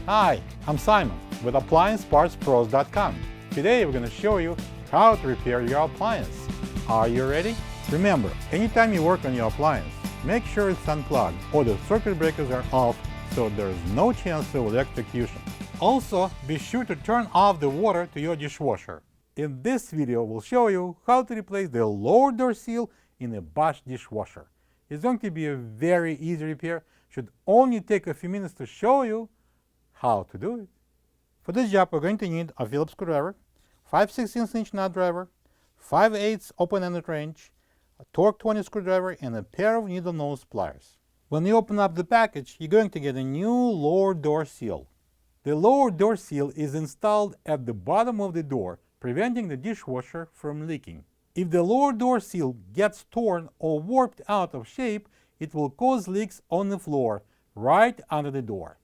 Hi, I'm Simon with AppliancePartsPros.com. Today we're going to show you how to repair your appliance. Are you ready? Remember, anytime you work on your appliance, make sure it's unplugged or the circuit breakers are off so there is no chance of electrocution. Also, be sure to turn off the water to your dishwasher. In this video, we'll show you how to replace the lower door seal in a Bosch dishwasher. It's going to be a very easy repair. Should only take a few minutes to show you how to do it. For this job, we're going to need a Phillips screwdriver, 5/16" nut driver, 5/8 open-ended wrench, a Torx 20 screwdriver, and a pair of needle nose pliers. When you open up the package, you're going to get a new lower door seal. The lower door seal is installed at the bottom of the door, preventing the dishwasher from leaking. If the lower door seal gets torn or warped out of shape, it will cause leaks on the floor right under the door.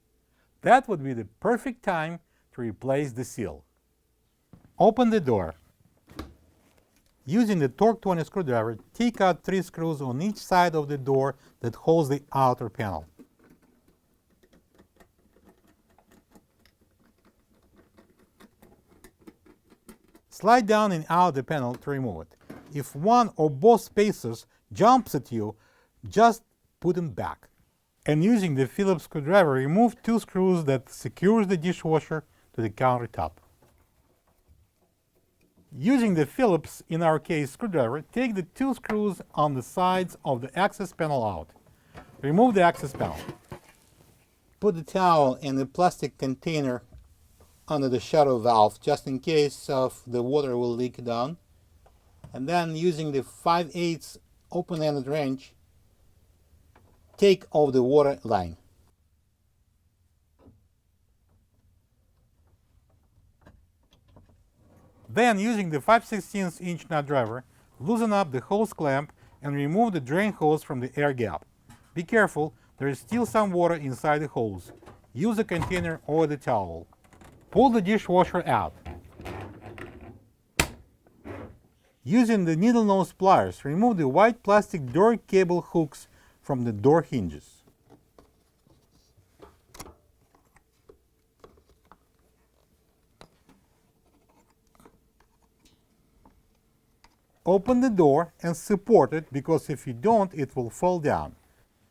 That would be the perfect time to replace the seal. Open the door. Using the Torx 20 screwdriver, take out 3 screws on each side of the door that holds the outer panel. Slide down and out the panel to remove it. If one or both spacers jumps at you, just put them back. And using the Phillips screwdriver, remove 2 screws that secures the dishwasher to the countertop. Using the Phillips, in our case, screwdriver, take the 2 screws on the sides of the access panel out. Remove the access panel. Put the towel in a plastic container under the shutter valve, just in case the water will leak down. And then, using the 5/8 open-ended wrench, take off the water line. Then, using the 5/16" nut driver, loosen up the hose clamp and remove the drain hose from the air gap. Be careful, there is still some water inside the hose. Use a container or the towel. Pull the dishwasher out. Using the needle nose pliers, remove the white plastic door cable hooks from the door hinges. Open the door and support it, because if you don't, it will fall down.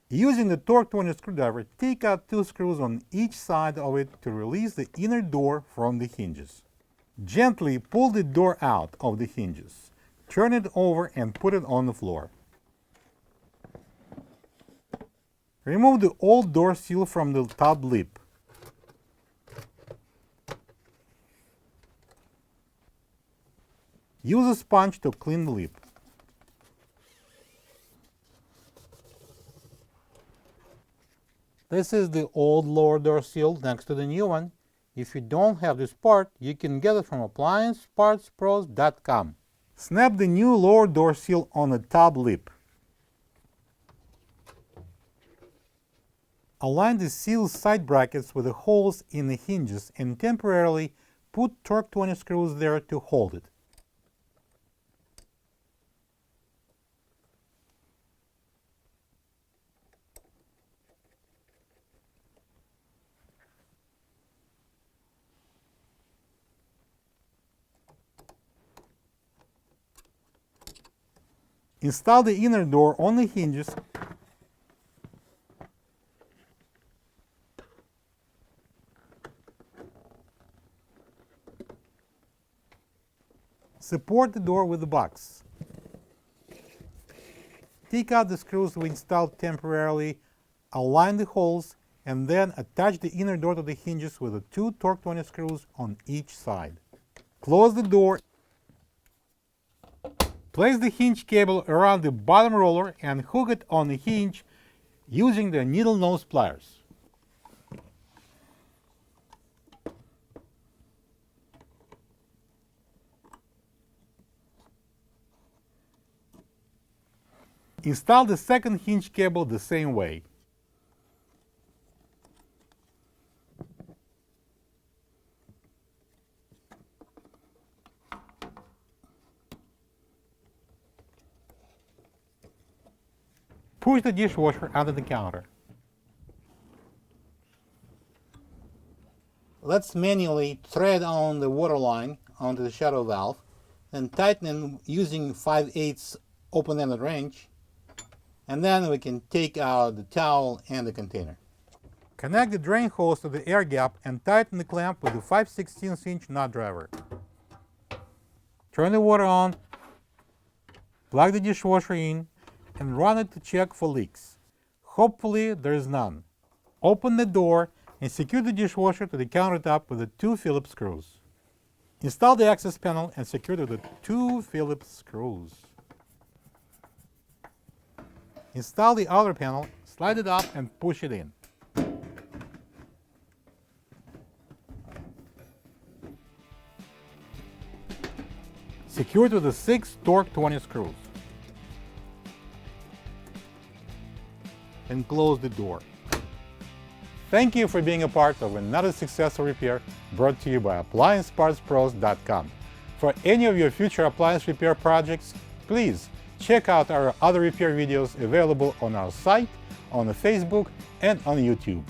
Using the Torx 20 screwdriver, take out 2 screws on each side of it to release the inner door from the hinges. Gently pull the door out of the hinges. Turn it over and put it on the floor. Remove the old door seal from the top lip. Use a sponge to clean the lip. This is the old lower door seal next to the new one. If you don't have this part, you can get it from AppliancePartsPros.com. Snap the new lower door seal on the top lip. Align the seal side brackets with the holes in the hinges and temporarily put Torx 20 screws there to hold it. Install the inner door on the hinges . Support the door with the box. Take out the screws we installed temporarily, align the holes, and then attach the inner door to the hinges with the 2 Torx 20 screws on each side. Close the door. Place the hinge cable around the bottom roller and hook it on the hinge using the needle nose pliers. Install the second hinge cable the same way. Push the dishwasher under the counter. let's manually thread on the water line onto the shadow valve, then tighten it using 5/8 open-ended wrench, and then we can take out the towel and the container. Connect the drain hose to the air gap and tighten the clamp with the 5/16" nut driver. Turn the water on, plug the dishwasher in, and run it to check for leaks. Hopefully there is none. Open the door and secure the dishwasher to the countertop with the 2 Phillips screws. Install the access panel and secure it with the 2 Phillips screws. Install the outer panel, slide it up and push it in. Secure it with the 6 Torx 20 screws. And close the door. Thank you for being a part of another successful repair brought to you by AppliancePartsPros.com. For any of your future appliance repair projects, please check out our other repair videos available on our site, on Facebook, and on YouTube.